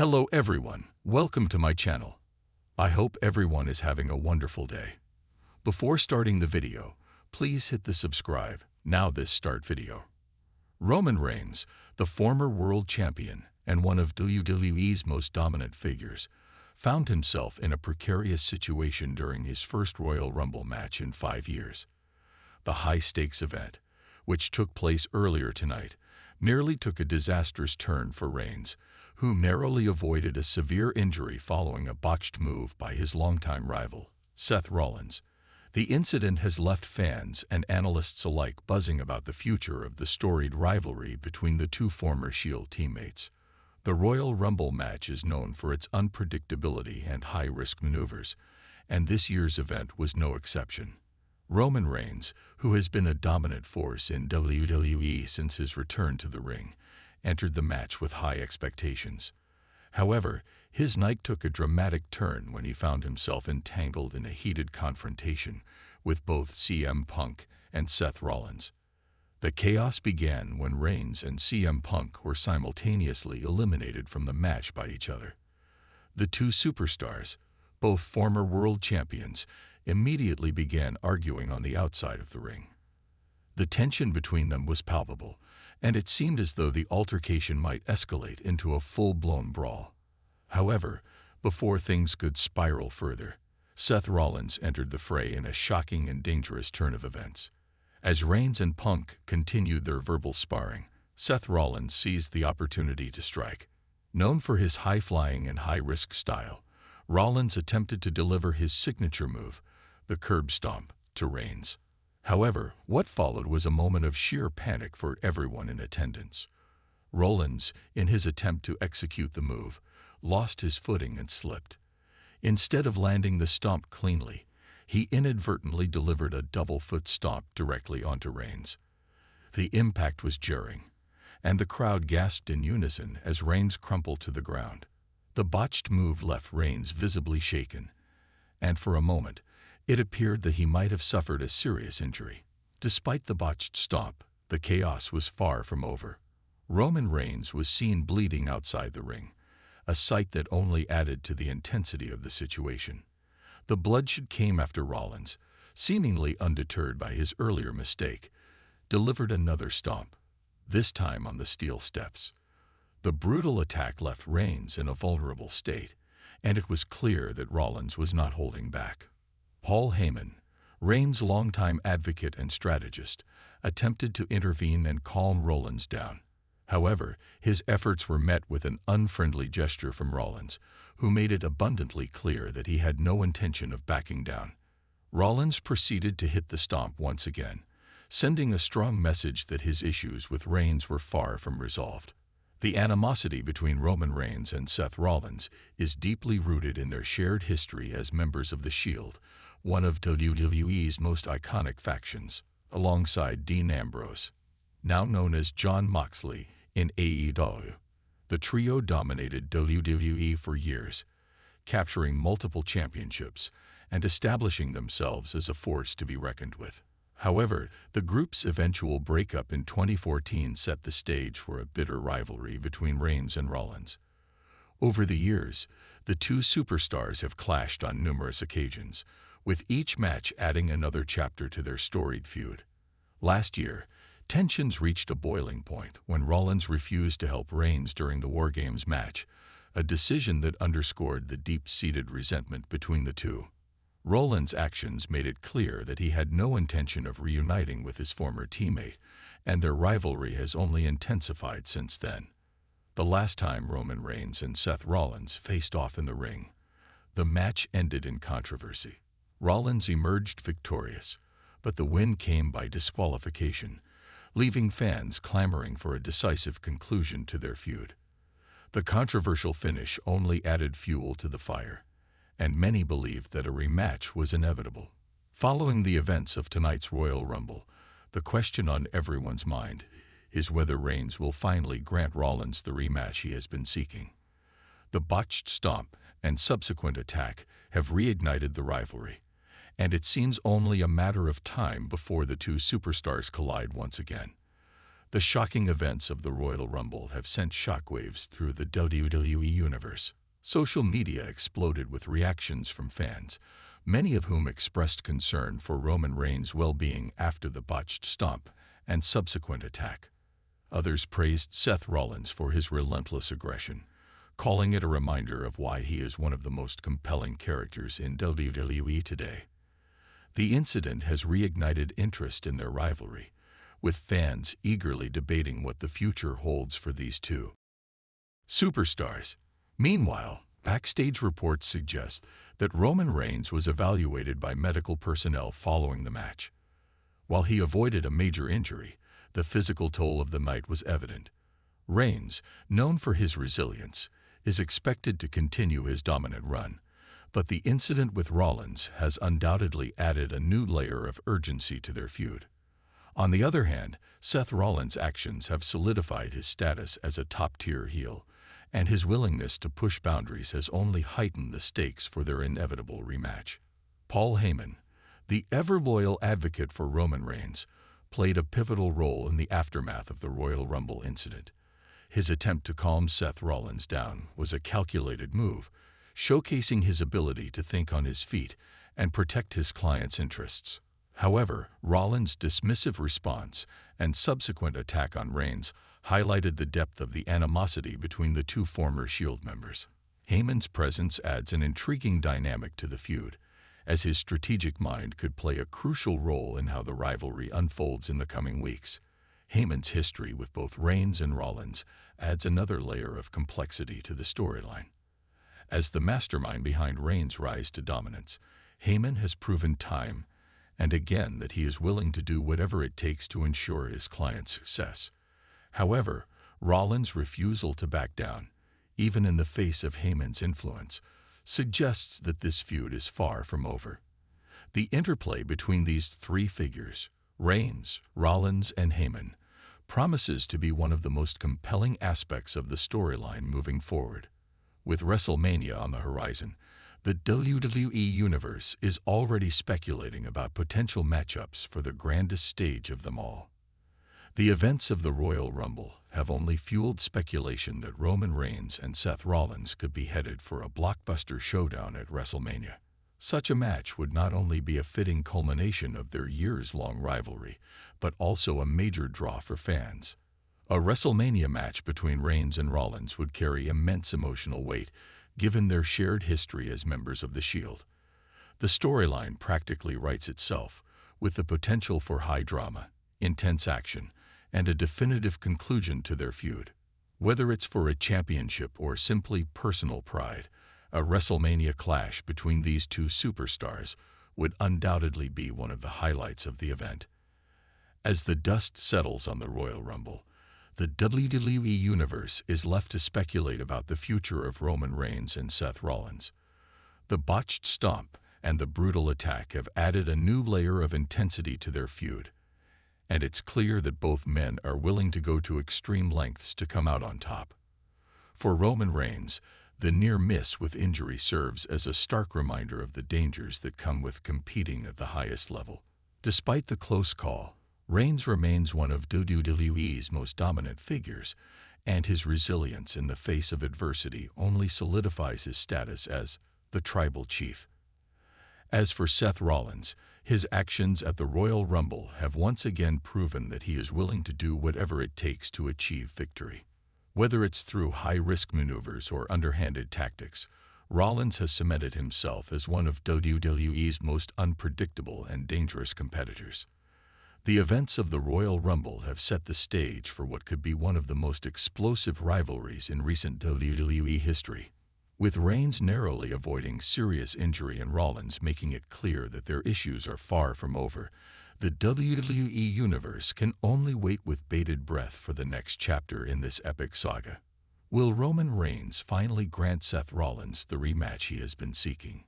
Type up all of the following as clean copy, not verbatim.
Hello everyone, welcome to my channel. I hope everyone is having a wonderful day. Before starting the video, please hit the subscribe. Now this start video. Roman Reigns, the former world champion and one of WWE's most dominant figures, found himself in a precarious situation during his first Royal Rumble match in 5 years. The high-stakes event, which took place earlier tonight, nearly took a disastrous turn for Reigns, who narrowly avoided a severe injury following a botched move by his longtime rival, Seth Rollins. The incident has left fans and analysts alike buzzing about the future of the storied rivalry between the two former Shield teammates. The Royal Rumble match is known for its unpredictability and high-risk maneuvers, and this year's event was no exception. Roman Reigns, who has been a dominant force in WWE since his return to the ring, entered the match with high expectations. However, his night took a dramatic turn when he found himself entangled in a heated confrontation with both CM Punk and Seth Rollins. The chaos began when Reigns and CM Punk were simultaneously eliminated from the match by each other. The two superstars, both former world champions, immediately began arguing on the outside of the ring. The tension between them was palpable, and it seemed as though the altercation might escalate into a full-blown brawl. However, before things could spiral further, Seth Rollins entered the fray in a shocking and dangerous turn of events. As Reigns and Punk continued their verbal sparring, Seth Rollins seized the opportunity to strike. Known for his high-flying and high-risk style, Rollins attempted to deliver his signature move, the curb stomp, to Reigns. However, what followed was a moment of sheer panic for everyone in attendance. Rollins, in his attempt to execute the move, lost his footing and slipped. Instead of landing the stomp cleanly, he inadvertently delivered a double foot stomp directly onto Reigns. The impact was jarring, and the crowd gasped in unison as Reigns crumpled to the ground. The botched move left Reigns visibly shaken, and for a moment, it appeared that he might have suffered a serious injury. Despite the botched stomp, the chaos was far from over. Roman Reigns was seen bleeding outside the ring, a sight that only added to the intensity of the situation. The bloodshed came after Rollins, seemingly undeterred by his earlier mistake, delivered another stomp, this time on the steel steps. The brutal attack left Reigns in a vulnerable state, and it was clear that Rollins was not holding back. Paul Heyman, Reigns' longtime advocate and strategist, attempted to intervene and calm Rollins down. However, his efforts were met with an unfriendly gesture from Rollins, who made it abundantly clear that he had no intention of backing down. Rollins proceeded to hit the stomp once again, sending a strong message that his issues with Reigns were far from resolved. The animosity between Roman Reigns and Seth Rollins is deeply rooted in their shared history as members of the Shield, one of WWE's most iconic factions, alongside Dean Ambrose, now known as Jon Moxley, in AEW. The trio dominated WWE for years, capturing multiple championships and establishing themselves as a force to be reckoned with. However, the group's eventual breakup in 2014 set the stage for a bitter rivalry between Reigns and Rollins. Over the years, the two superstars have clashed on numerous occasions, with each match adding another chapter to their storied feud. Last year, tensions reached a boiling point when Rollins refused to help Reigns during the War Games match, a decision that underscored the deep-seated resentment between the two. Rollins' actions made it clear that he had no intention of reuniting with his former teammate, and their rivalry has only intensified since then. The last time Roman Reigns and Seth Rollins faced off in the ring, the match ended in controversy. Rollins emerged victorious, but the win came by disqualification, leaving fans clamoring for a decisive conclusion to their feud. The controversial finish only added fuel to the fire, and many believed that a rematch was inevitable. Following the events of tonight's Royal Rumble, the question on everyone's mind is whether Reigns will finally grant Rollins the rematch he has been seeking. The botched stomp and subsequent attack have reignited the rivalry, and it seems only a matter of time before the two superstars collide once again. The shocking events of the Royal Rumble have sent shockwaves through the WWE universe. Social media exploded with reactions from fans, many of whom expressed concern for Roman Reigns' well-being after the botched stomp and subsequent attack. Others praised Seth Rollins for his relentless aggression, calling it a reminder of why he is one of the most compelling characters in WWE today. The incident has reignited interest in their rivalry, with fans eagerly debating what the future holds for these two superstars. Meanwhile, backstage reports suggest that Roman Reigns was evaluated by medical personnel following the match. While he avoided a major injury, the physical toll of the night was evident. Reigns, known for his resilience, is expected to continue his dominant run, but the incident with Rollins has undoubtedly added a new layer of urgency to their feud. On the other hand, Seth Rollins' actions have solidified his status as a top-tier heel, and his willingness to push boundaries has only heightened the stakes for their inevitable rematch. Paul Heyman, the ever-loyal advocate for Roman Reigns, played a pivotal role in the aftermath of the Royal Rumble incident. His attempt to calm Seth Rollins down was a calculated move, showcasing his ability to think on his feet and protect his client's interests. However, Rollins' dismissive response and subsequent attack on Reigns highlighted the depth of the animosity between the two former Shield members. Heyman's presence adds an intriguing dynamic to the feud, as his strategic mind could play a crucial role in how the rivalry unfolds in the coming weeks. Heyman's history with both Reigns and Rollins adds another layer of complexity to the storyline. As the mastermind behind Reigns' rise to dominance, Heyman has proven time and again that he is willing to do whatever it takes to ensure his client's success. However, Rollins' refusal to back down, even in the face of Heyman's influence, suggests that this feud is far from over. The interplay between these three figures, Reigns, Rollins, and Heyman, promises to be one of the most compelling aspects of the storyline moving forward. With WrestleMania on the horizon, the WWE Universe is already speculating about potential matchups for the grandest stage of them all. The events of the Royal Rumble have only fueled speculation that Roman Reigns and Seth Rollins could be headed for a blockbuster showdown at WrestleMania. Such a match would not only be a fitting culmination of their years-long rivalry, but also a major draw for fans. A WrestleMania match between Reigns and Rollins would carry immense emotional weight, given their shared history as members of the Shield. The storyline practically writes itself, with the potential for high drama, intense action, and a definitive conclusion to their feud. Whether it's for a championship or simply personal pride, a WrestleMania clash between these two superstars would undoubtedly be one of the highlights of the event. As the dust settles on the Royal Rumble, the WWE Universe is left to speculate about the future of Roman Reigns and Seth Rollins. The botched stomp and the brutal attack have added a new layer of intensity to their feud, and it's clear that both men are willing to go to extreme lengths to come out on top. For Roman Reigns, the near miss with injury serves as a stark reminder of the dangers that come with competing at the highest level. Despite the close call, Reigns remains one of WWE's most dominant figures, and his resilience in the face of adversity only solidifies his status as the Tribal Chief. As for Seth Rollins, his actions at the Royal Rumble have once again proven that he is willing to do whatever it takes to achieve victory. Whether it's through high-risk maneuvers or underhanded tactics, Rollins has cemented himself as one of WWE's most unpredictable and dangerous competitors. The events of the Royal Rumble have set the stage for what could be one of the most explosive rivalries in recent WWE history. With Reigns narrowly avoiding serious injury and Rollins making it clear that their issues are far from over, the WWE Universe can only wait with bated breath for the next chapter in this epic saga. Will Roman Reigns finally grant Seth Rollins the rematch he has been seeking?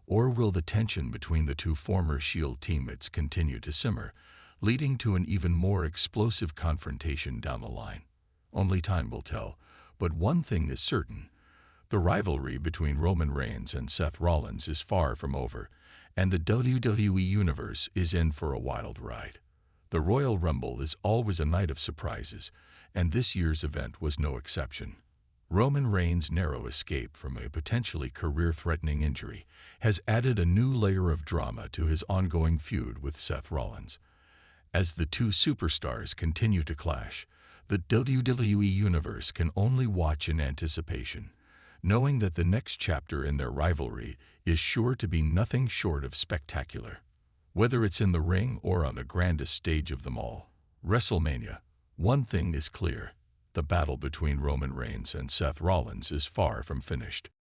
Or will the tension between the two former Shield teammates continue to simmer, leading to an even more explosive confrontation down the line? Only time will tell, but one thing is certain. The rivalry between Roman Reigns and Seth Rollins is far from over, and the WWE Universe is in for a wild ride. The Royal Rumble is always a night of surprises, and this year's event was no exception. Roman Reigns' narrow escape from a potentially career-threatening injury has added a new layer of drama to his ongoing feud with Seth Rollins. As the two superstars continue to clash, the WWE Universe can only watch in anticipation, knowing that the next chapter in their rivalry is sure to be nothing short of spectacular. Whether it's in the ring or on the grandest stage of them all, WrestleMania, one thing is clear: the battle between Roman Reigns and Seth Rollins is far from finished.